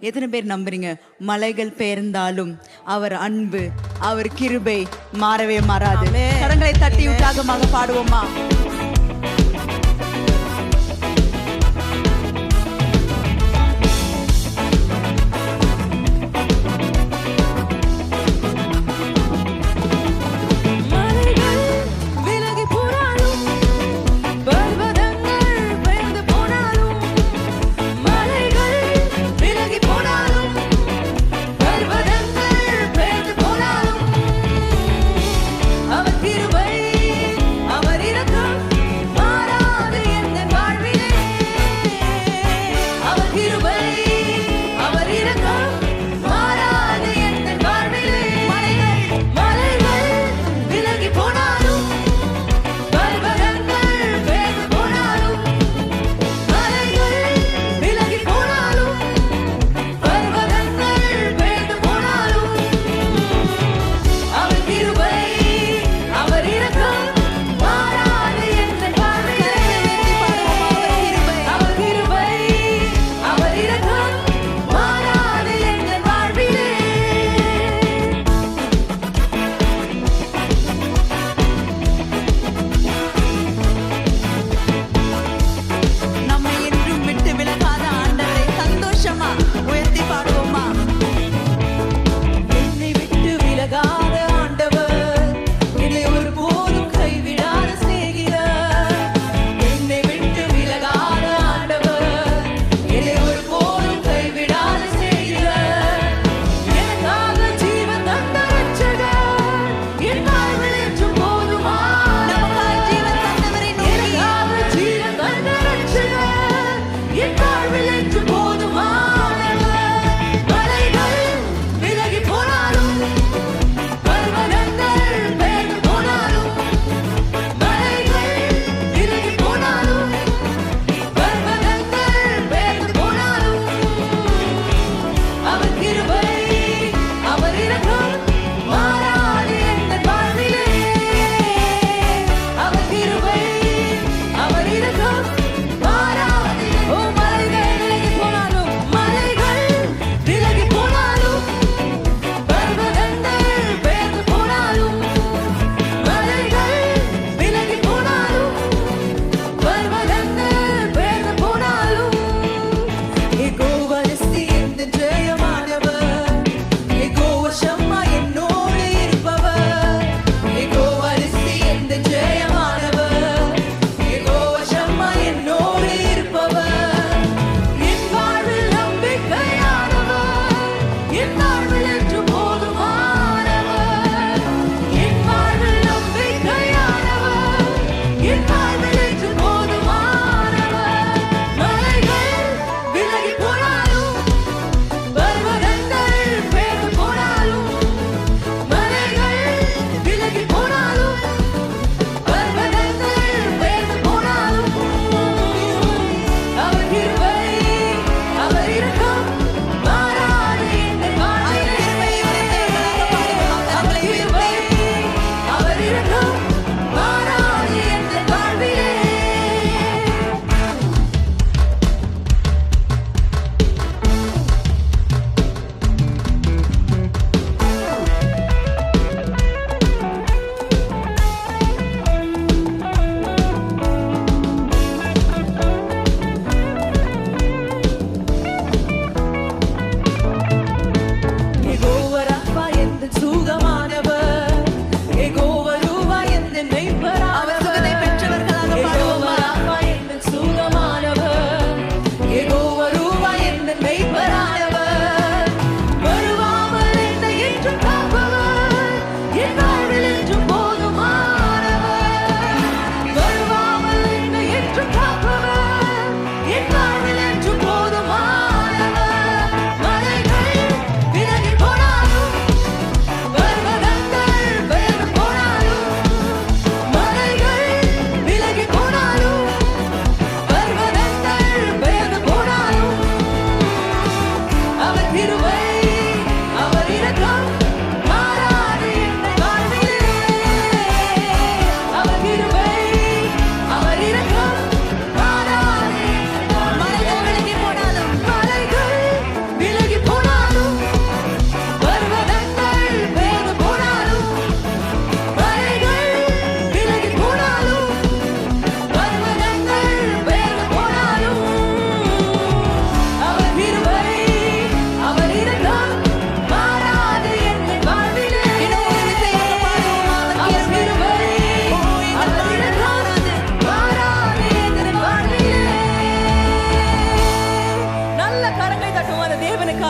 எத்தனை பேர் நம்புறீங்க? மலைகள் பெயர்ந்தாலும் அவர் அன்பு, அவர் கிருபை மாறவே மாறாது. கரங்களை தட்டி உற்சாகமாக பாடுவோமா? அவர் கிருபை, அவர் இரக்கம்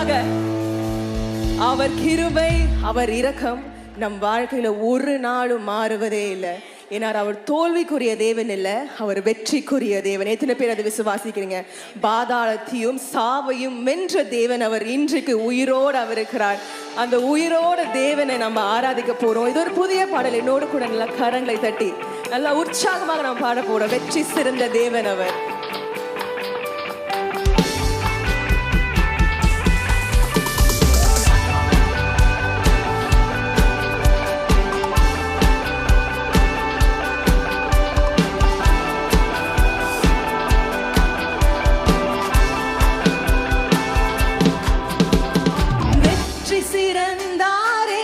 மூன்றாவதாக அவர் கிருபை, அவர் இரக்கம் நம் வாழ்க்கையில ஒரு நாளும் மாறுவதே இல்லை. ஏன்னா அவர் தோல்விக்குரிய தேவன் இல்லை, அவர் வெற்றிக்குரிய தேவன். எத்தனை பேர் அதை விசுவாசிக்கிறீங்க? பாதாளத்தையும் சாவையும் வென்ற தேவன் அவர் இன்றைக்கு உயிரோடு அவர் இருக்கிறார். அந்த உயிரோட தேவனை நம்ம ஆராதிக்க போறோம். இது ஒரு புதிய பாடல். என்னோடு கூட நல்லா கரங்களை தட்டி நல்லா உற்சாகமாக நம்ம பாட போறோம். வெற்றி சிறந்த தேவன் அவர். வெற்றி சிறந்தாரே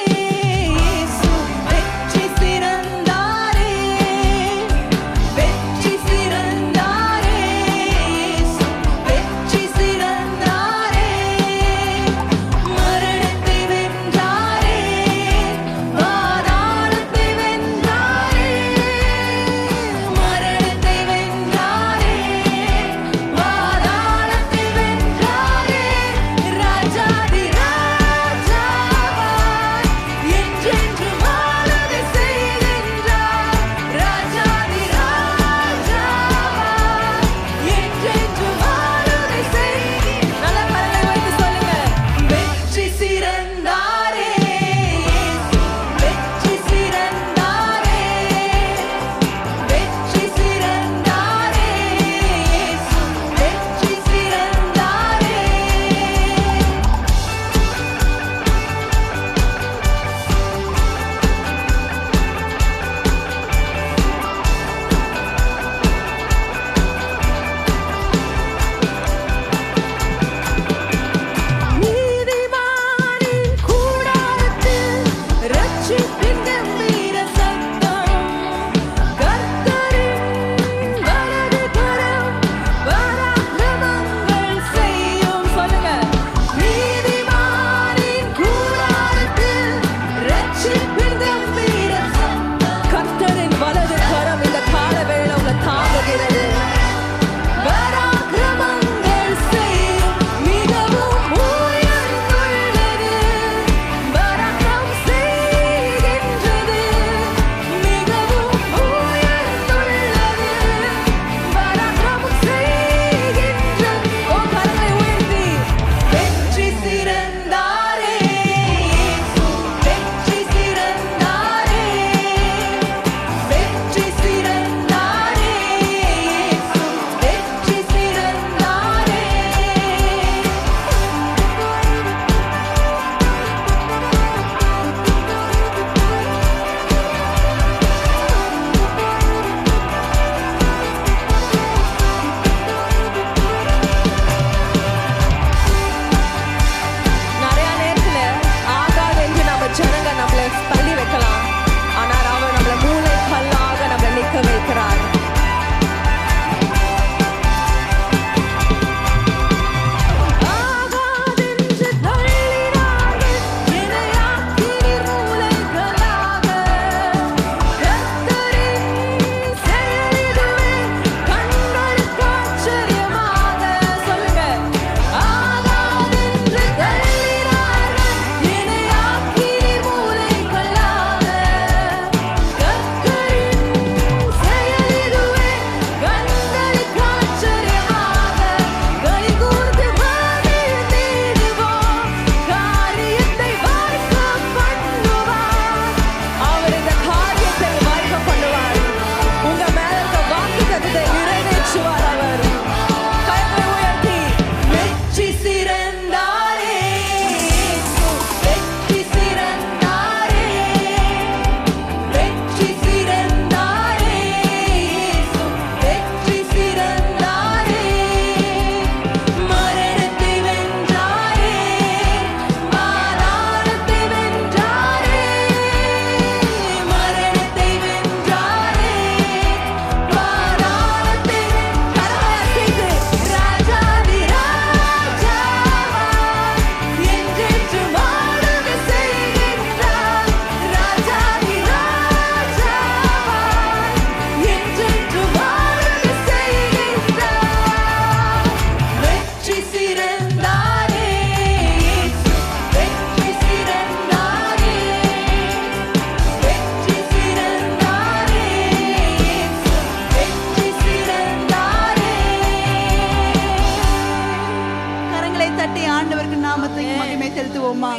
நாமத்துக்கு மகிமை செலுத்துவோமா?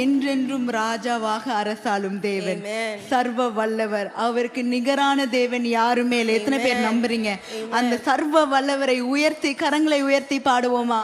என்றென்றும் ராஜாவாக அரசாளும் தேவன், சர்வ வல்லவர், அவருக்கு நிகரான தேவன் யாருமே இல்லை. எத்தனை பேர் நம்புறீங்க? அந்த சர்வ வல்லவரை உயர்த்தி கரங்களை உயர்த்தி பாடுவோமா?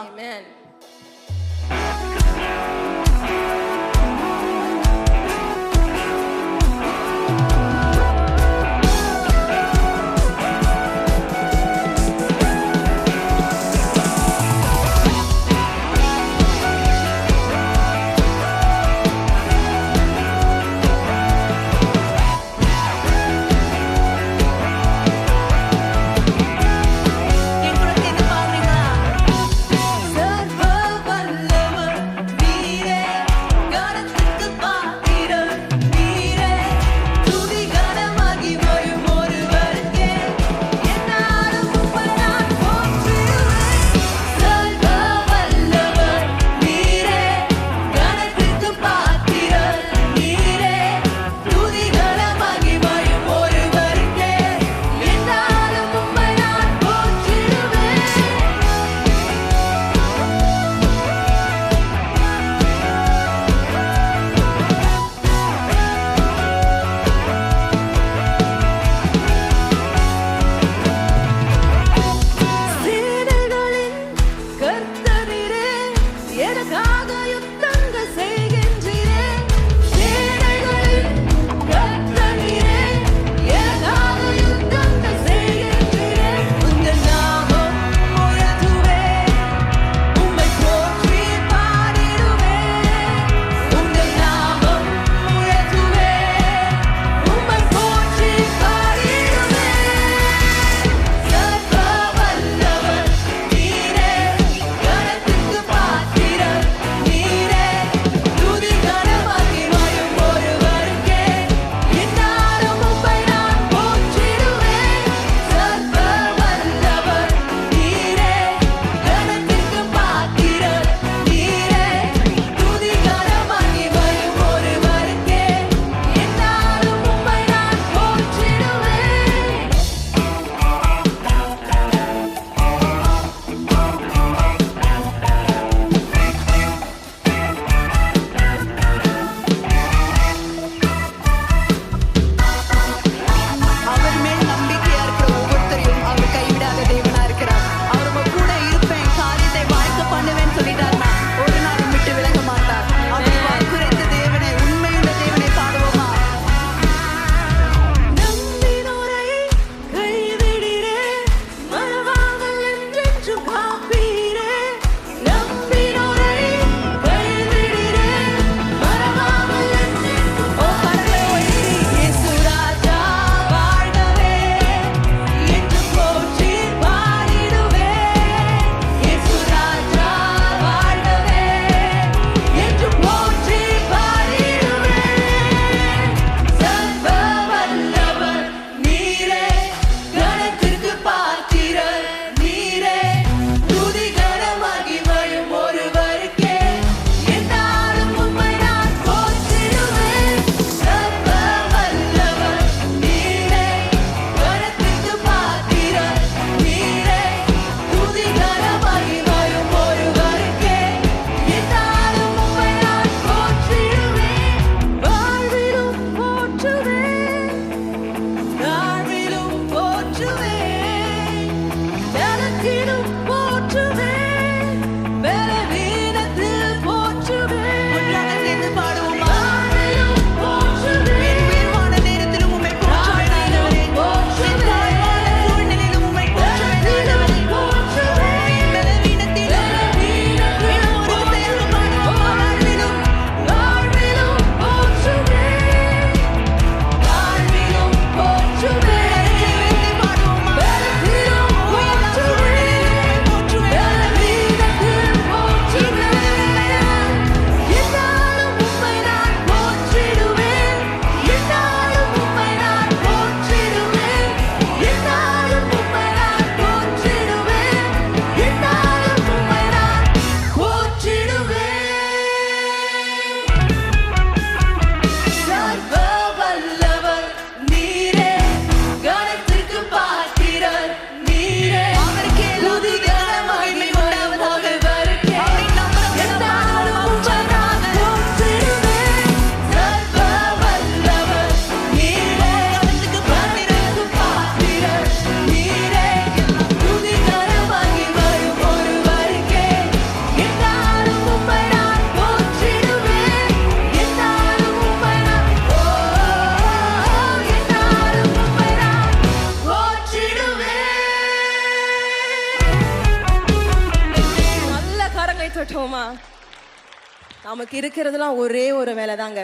நமக்கு இருக்கிறதுலாம் ஒரே ஒரு வேலை தாங்க.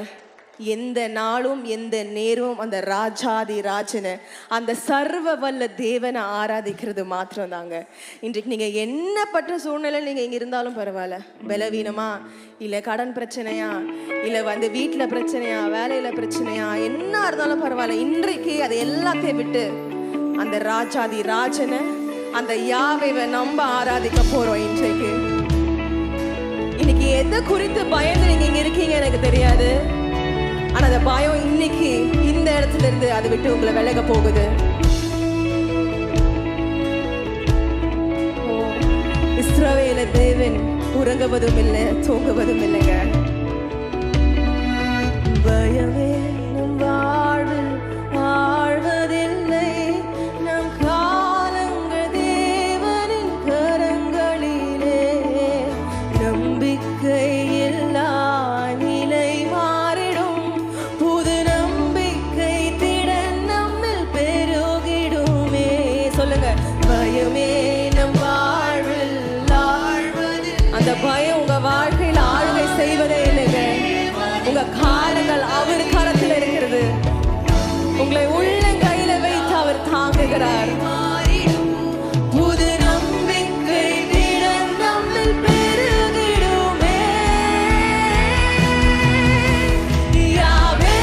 எந்த நாளும் எந்த நேரமும் அந்த ராஜாதி ராஜனை, அந்த சர்வ வல்ல தேவனை ஆராதிக்கிறது மாத்திரம் தாங்க. இன்றைக்கு நீங்கள் என்னப்பட்ட சூழ்நிலை நீங்கள் இங்கே இருந்தாலும் பரவாயில்ல, பலவீனமா இல்லை கடன் பிரச்சனையா இல்லை வீட்டில் பிரச்சனையா வேலையில் பிரச்சனையா என்ன இருந்தாலும் பரவாயில்ல, இன்றைக்கு அதை எல்லாத்தையும் விட்டு அந்த ராஜாதி ராஜனை அந்த யாவேவை நம்ம ஆராதிக்க போறோம். இன்னைக்கு எதை குறித்து பயந்து நீங்க இங்க இருக்கீங்க எனக்கு தெரியாது. ஆனா அந்த பயம் இன்னைக்கு இந்த இடத்துல இருந்து அதை விட்டு உங்களை விலக போகுது. இஸ்ரவேல தேவன் உறங்குவதும் இல்லை தூங்குவதும் இல்லைங்க. பயமே நம் வாழ்வில் ஆழ்வதில்லை, நம் காலங்கள் தேவனின் கரங்களிலே. நம்பிக்கை இல்லா நிலை மாறிடும், புது நம்பிக்கை திடன் நம்மில் பெருகிடுமே. சொல்லுங்க, பயமே நம் வாழ்வில் ஆழ்வதில்லை. அந்த பயம் உங்க வாழ்க்கையில் ஆளுகை செய்வதே இல்லைங்க. உங்க காலங்கள் அவர் கரத்தில் இருக்கிறது. உங்களை உள்ளங்கையில வைத்து அவர் தாங்குகிறார். புது நம்பிக்கை திடன் நம்மில் பெருகிடுமே. யாவே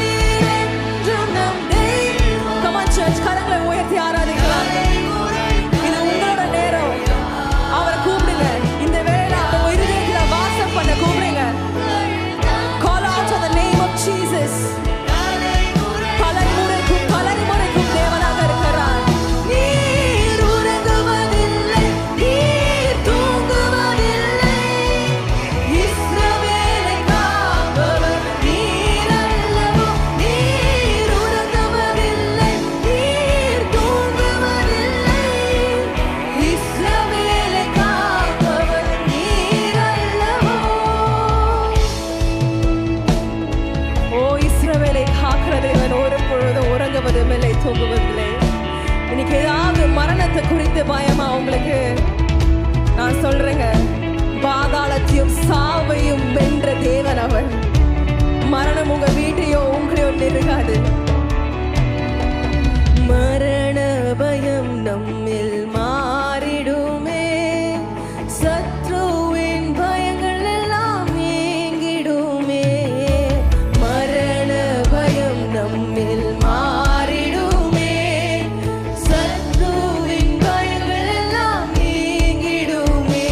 நீர் என்றும் நம் தெய்வம். Come on church, கரங்களை உயர்த்தி ஆராதிக்கலாம். இது உங்களோட நேரம். அவரை கூப்பிடுங்க. இந்த வேளை அவங்க இருதயத்துல வாசம் பண்ண கூப்பிடுங்க. Call out on the name of Jesus. தலைமுறைக்கும் தேவனாக இருக்கிறார். நீர் உறங்குவதில்லை, நீர் தூங்குவதில்லை. இஸ்ரவேலை காப்பவர் நீர் அல்லவோ. நீர் உறங்குவதில்லை, நீர் தூங்குவதில்லை. இஸ்ரவேலை காப்பவர் நீர் அல்லவோ. ஓ, இஸ்ரவேலை காக்கிற தேவன் ஒரு பொழுதும் உறங்குவதும் இல்லை தூங்குவதில்லை. இன்னைக்கு ஏதாவது மரணத்தை குறித்து பயமா உங்களுக்கு? நான் சொல்றேங்க, பாதாளத்தையும் சாவையும் வென்ற தேவன் அவர். மரணம் உங்க வீட்டையோ உங்களையோ நெருங்காது. மரண பயம் நம்மில் மாறிடுமே, சத்ருவின் பயங்கள் எல்லாம் நீங்கிடுமே. மரண பயம் நம்மில் மாறிடுமே, சத்ருவின் பயங்கள் எல்லாம் நீங்கிடுமே.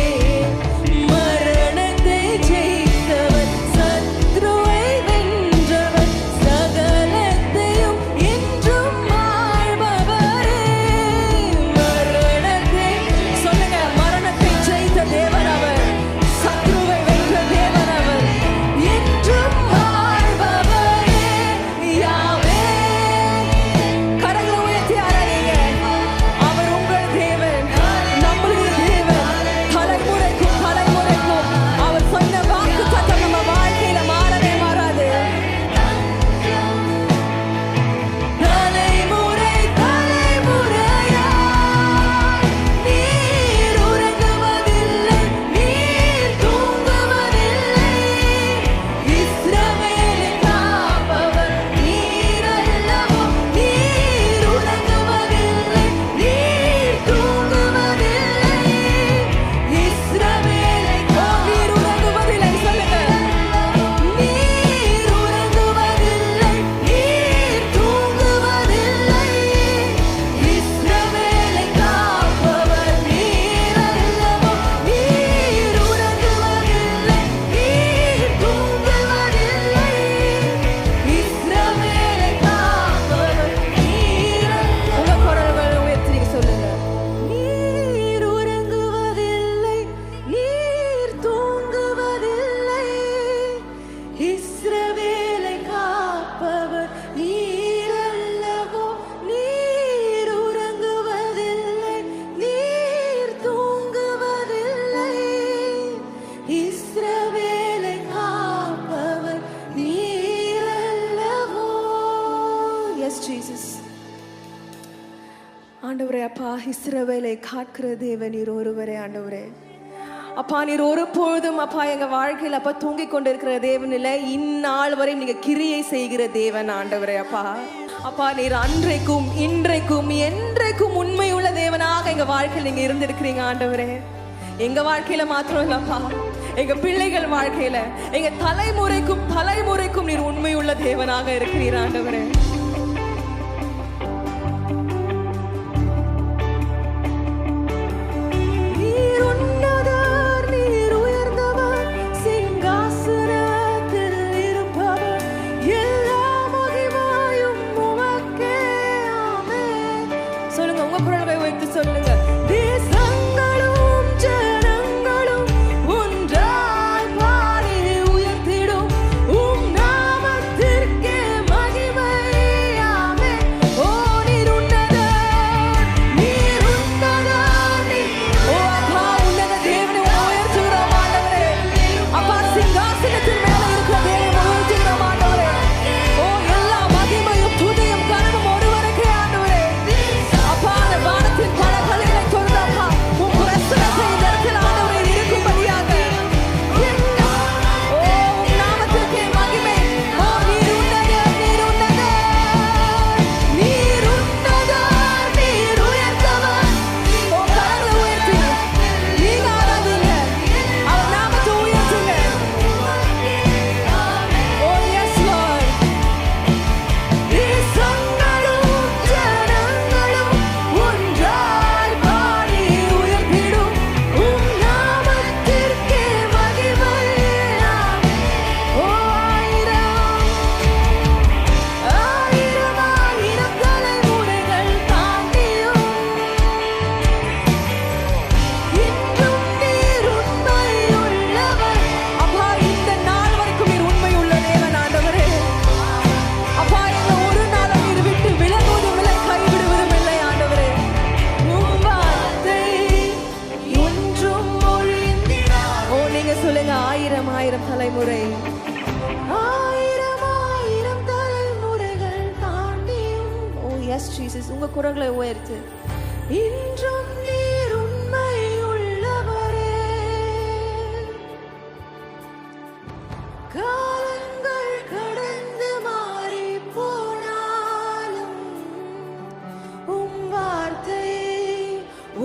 மரணத்தை ஜெயித்தவர், சத்ருவை வென்றவர், சகலத்தையும் என்றும் ஆள்பவரே. மரணத்தை சொல்லுங்க, மரணத்தை ஜெயித்த தேவன் அவர், சத்ருவை வென்ற தேவன் அவர், என்றும் ஆள்பவரே. யாவே கரங்களை உயர்த்தி ஆராதிங்க. அவர் உங்கள் தேவன், நம்முடைய தேவன். தலைமுறைக்கும் தலைமுறைக்கும் அவர் சொன்ன வாக்குத்தத்தம் நம்ம வாழ்க்கையில மாறவே மாறாது. தலைமுறை தலைமுறையா நீர் உறங்குவதில்லை, நீர் தூங்குவதில்லை. இஸ்ரவேலை காப்பவர் நீர் அல்லவோ. நீர் உறங்குவதில்லை, நீர் தூங்குவதில்லை. இஸ்ரவேலை நீர் உறங்குவதில்லை. சொல்லுங்க, நீர் உறங்குவதில்லை, நீர் தூங்குவதில்லை. இஸ்ரவேலை காப்பவர் நீர் அல்லவோ. நீர் உறங்குவதில்லை, நீர் தூங்குவதில்லை. இஸ்ரவேலை காப்பவர் நீர் அல்லவோ. உங்க குரல்களை உயர்த்தி சொல்லுங்க, நீர் உறங்குவதில்லை, நீர் தூங்குவதில்லை. இஸ்ரவேலை காப்பவர் நீர் அல்லவோ. நீர் உறங்குவதில்லை, நீர் தூங்குவதில்லை. இஸ்ரவேலை காப்பவர் நீர் அல்லவோ. Yes, Jesus. ஆண்டவரே, அப்பா, இஸ்ரவேலை காக்கிற தேவன் நீர் ஒருவரே. ஆண்டவரே, அப்பா நீர் ஒரு பொழுதும் அப்பா எங்க வாழ்க்கையில் அப்பா தூங்கி கொண்டிருக்கிற தேவன் இல்லை, இந்நாள் வரை நீங்க கிரியை செய்கிற தேவன் ஆண்டவரே. அப்பா அப்பா நீர் அன்றைக்கும் இன்றைக்கும் என்றைக்கும் உண்மை உள்ள தேவனாக எங்க வாழ்க்கையில் நீங்க இருந்திருக்கிறீங்க ஆண்டவரே. எங்க வாழ்க்கையில மாத்திரம் இல்லப்பா, எங்க பிள்ளைகள் வாழ்க்கையில, எங்க தலைமுறைக்கும் தலைமுறைக்கும் நீர் உண்மை உள்ள தேவனாக இருக்கிறீர் ஆண்டவரே. சொல்லுங்க, தேசங்களும் ஜனங்களும் ஒன்றாய் பாடி உயர்த்திடும் உம் நாமத்திற்கே மகிமை. ஆமென். ஓ நீர் உன்னதர், நீர் உன்னதர், ஓ அப்பா உன்னத தேவனை உயர்த்துகிறோம் ஆண்டவரே. அப்பா சிங்காசனத்தின் மேல இருக்கிற தேவனை உயர்த்துகிறோம் ஆண்டவரே. ஓ எல்லா மகிமையும் துதியும் கனமும் ஒருவருக்கே ஆண்டவரே. அப்பா அந்த வானத்தின் பலகலைகளை தொடுதப்பா உம் பிரசன்னத்தை இந்த இடத்தில் ஆண்டவரே இருக்கும்படியாக. ஓ உம் நாமத்திற்கே மகிமை. ஓ நீர் உன்னதர், நீர் உன்னதர், நீர் உன்னதர், நீர் உயர்ந்தவர். ஓ கரங்களை உயர்த்தி நீங்க ஆராதிங்க, அவர் நாமத்தை உயர்த்துங்க. ஓ எஸ் லார்ட். தேசங்களும் ஜனங்களும் ஒன்றாய் பாடி உயர்த்திடும் உம் நாமத்திற்கே மகிமை. ஓ ஆயிரம் ஆயிரம் ஆயிரம் தலைமுறைகள் தாண்டியும் இன்னும் நீர் உண்மை உள்ளவர். அப்பா இந்த நாள் வரைக்கும் நீர் உண்மை உள்ள தேவன் ஆண்டவரே. அப்பா எங்க ஒரு நாளும் நீர் விட்டு விலகுவதும் இல்லை, கைவிடுவதும் இல்லை ஆண்டவரே. உம் வார்த்தை ஒன்றும் ஒழிந்திடா. ஓ நீங்க சொல்லுங்க, ஆயிரம் ஆயிரம் தலைமுறை, ஆயிரம் ஆயிரம் தலைமுறைகள் தாண்டியும். ஓ எஸ் ஜீசஸ், உங்க குரல்களை உயர்த்து. இன்றும் நீர் உண்மை உள்ளவரே. காலங்கள் கடந்து மாறி போனாலும் உம் வார்த்தை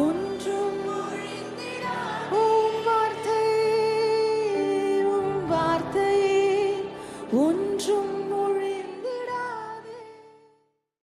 ஒன்றும் ஒழிந்திடா. உம் வார்த்தை ஒன்றும்